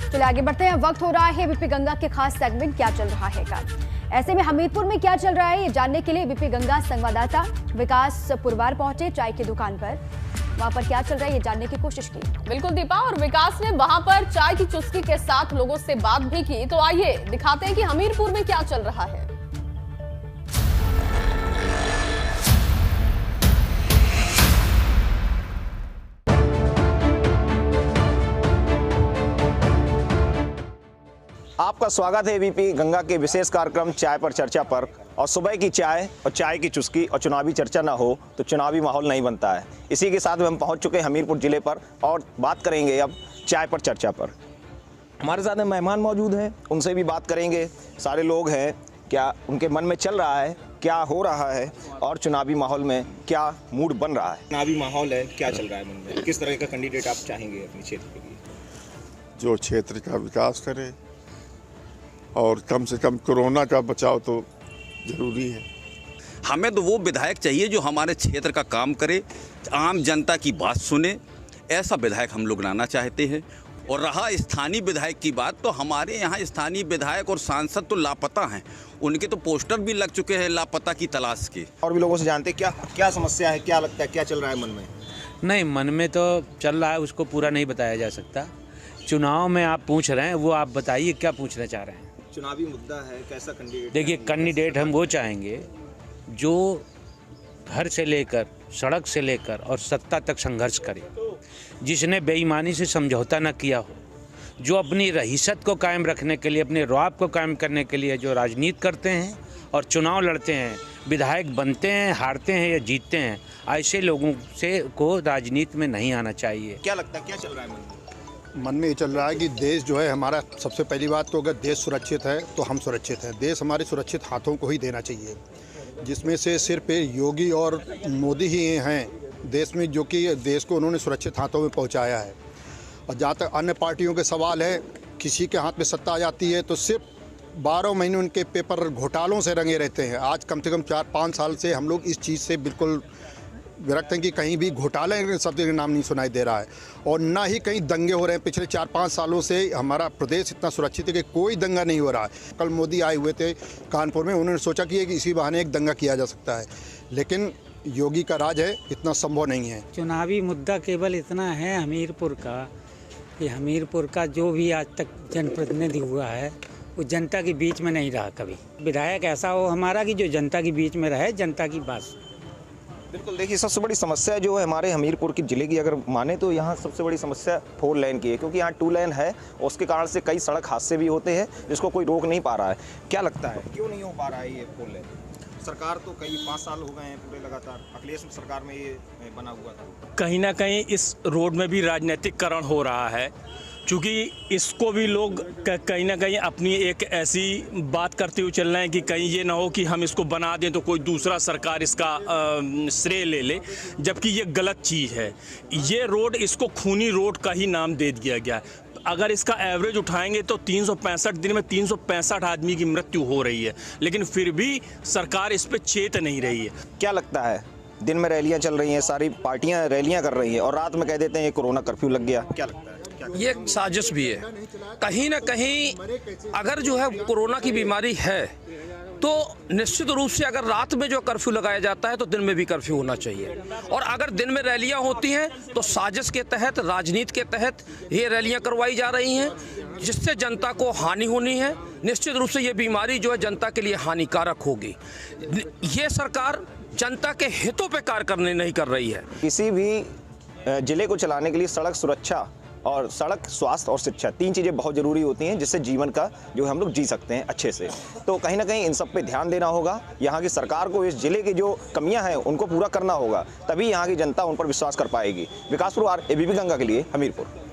चलिए आगे बढ़ते हैं। वक्त हो रहा है एबीपी गंगा के खास सेगमेंट क्या चल रहा है का। ऐसे में हमीरपुर में क्या चल रहा है ये जानने के लिए एबीपी गंगा संवाददाता विकास पुरवार पहुंचे चाय की दुकान पर। वहां पर क्या चल रहा है ये जानने की कोशिश की। बिल्कुल दीपा, और विकास ने वहां पर चाय की चुस्की के साथ लोगों से बात भी की। तो आइए दिखाते हैं कि हमीरपुर में क्या चल रहा है। आपका स्वागत है एबीपी गंगा के विशेष कार्यक्रम चाय पर चर्चा पर। और सुबह की चाय और चाय की चुस्की और चुनावी चर्चा ना हो तो चुनावी माहौल नहीं बनता है। इसी के साथ में हम पहुंच चुके हैं हमीरपुर जिले पर और बात करेंगे अब चाय पर चर्चा पर। हमारे साथ में मेहमान मौजूद हैं, उनसे भी बात करेंगे। सारे लोग हैं, क्या उनके मन में चल रहा है, क्या हो रहा है और चुनावी माहौल में क्या मूड बन रहा है। चुनावी माहौल है, क्या चल रहा है मन में, किस तरह का कैंडिडेट आप चाहेंगे अपने क्षेत्र के लिए? जो क्षेत्र का विकास करे और कम से कम कोरोना का बचाव तो जरूरी है। हमें तो वो विधायक चाहिए जो हमारे क्षेत्र का काम करे, आम जनता की बात सुने। ऐसा विधायक हम लोग लाना चाहते हैं। और रहा स्थानीय विधायक की बात, तो हमारे यहाँ स्थानीय विधायक और सांसद तो लापता हैं। उनके तो पोस्टर भी लग चुके हैं लापता की तलाश के। और भी लोगों से जानते हैं क्या क्या समस्या है, क्या लगता है, क्या चल रहा है मन में? नहीं, मन में तो चल रहा है, उसको पूरा नहीं बताया जा सकता। चुनाव में आप पूछ रहे हैं, वो आप बताइए क्या पूछना चाह रहे हैं। चुनावी मुद्दा है, कैसा कैंडिडेट? देखिए, कैंडिडेट हम वो चाहेंगे जो घर से लेकर सड़क से लेकर और सत्ता तक संघर्ष करे, जिसने बेईमानी से समझौता न किया हो, जो अपनी रईसत को कायम रखने के लिए, अपने रौब को कायम करने के लिए जो राजनीति करते हैं और चुनाव लड़ते हैं, विधायक बनते हैं, हारते हैं या जीतते हैं, ऐसे लोगों से को राजनीति में नहीं आना चाहिए। क्या लगता है, क्या चल रहा है मन में? मन में ये चल रहा है कि देश जो है हमारा, सबसे पहली बात तो अगर देश सुरक्षित है तो हम सुरक्षित हैं। देश हमारे सुरक्षित हाथों को ही देना चाहिए, जिसमें से सिर्फ योगी और मोदी ही हैं देश में, जो कि देश को उन्होंने सुरक्षित हाथों में पहुंचाया है। और जहाँ तक अन्य पार्टियों के सवाल है, किसी के हाथ में सत्ता आ जाती है तो सिर्फ 12 महीने उनके पेपर घोटालों से रंगे रहते हैं। आज कम से कम 4-5 साल से हम लोग इस चीज़ से बिल्कुल विरक्त हैं कि कहीं भी घोटाले शब्द का नाम नहीं सुनाई दे रहा है और ना ही कहीं दंगे हो रहे हैं। पिछले 4-5 सालों से हमारा प्रदेश इतना सुरक्षित है कि कोई दंगा नहीं हो रहा है। कल मोदी आए हुए थे कानपुर में, उन्होंने सोचा कि इसी बहाने एक दंगा किया जा सकता है, लेकिन योगी का राज है, इतना संभव नहीं है। चुनावी मुद्दा केवल इतना है हमीरपुर का कि हमीरपुर का जो भी आज तक जनप्रतिनिधि हुआ है वो जनता के बीच में नहीं रहा। कभी विधायक ऐसा हो हमारा कि जो जनता के बीच में रहे, जनता की बात। बिल्कुल, देखिए सबसे बड़ी समस्या जो है हमारे हमीरपुर की जिले की अगर माने तो यहाँ सबसे बड़ी समस्या 4 लेन की है, क्योंकि यहाँ 2 लेन है और उसके कारण से कई सड़क हादसे भी होते हैं जिसको कोई रोक नहीं पा रहा है। क्या लगता है क्यों नहीं हो पा रहा है ये 4 लेन? सरकार तो कई 5 साल हो गए हैं पूरे लगातार, अखिलेश सरकार में ये बना हुआ था। कहीं ना कहीं इस रोड में भी राजनीतिकरण हो रहा है, क्योंकि इसको भी लोग कहीं ना कहीं अपनी एक ऐसी बात करते हुए चल रहे हैं कि कहीं ये ना हो कि हम इसको बना दें तो कोई दूसरा सरकार इसका श्रेय ले ले, जबकि ये गलत चीज़ है। ये रोड, इसको खूनी रोड का ही नाम दे दिया गया है। अगर इसका एवरेज उठाएंगे तो 365 दिन में 365 आदमी की मृत्यु हो रही है, लेकिन फिर भी सरकार इस पर चेत नहीं रही है। क्या लगता है, दिन में रैलियाँ चल रही हैं, सारी पार्टियाँ रैलियाँ कर रही हैं और रात में कह देते हैं ये कोरोना कर्फ्यू लग गया, क्या लगता है? ये एक साजिश भी है। कहीं ना कहीं अगर जो है कोरोना की बीमारी है तो निश्चित रूप से अगर रात में जो कर्फ्यू लगाया जाता है तो दिन में भी कर्फ्यू होना चाहिए। और अगर दिन में रैलियां होती हैं तो साजिश के तहत, राजनीति के तहत ये रैलियां करवाई जा रही हैं, जिससे जनता को हानि होनी है। निश्चित रूप से ये बीमारी जो है जनता के लिए हानिकारक होगी। ये सरकार जनता के हितों पे कार्य करने नहीं कर रही है। किसी भी जिले को चलाने के लिए सड़क सुरक्षा और सड़क, स्वास्थ्य और शिक्षा, 3 चीज़ें बहुत ज़रूरी होती हैं जिससे जीवन का जो हम लोग जी सकते हैं अच्छे से। तो कहीं ना कहीं इन सब पे ध्यान देना होगा। यहाँ की सरकार को इस जिले की जो कमियां हैं उनको पूरा करना होगा, तभी यहाँ की जनता उन पर विश्वास कर पाएगी। विकास पुरवार, एबीपी गंगा के लिए हमीरपुर।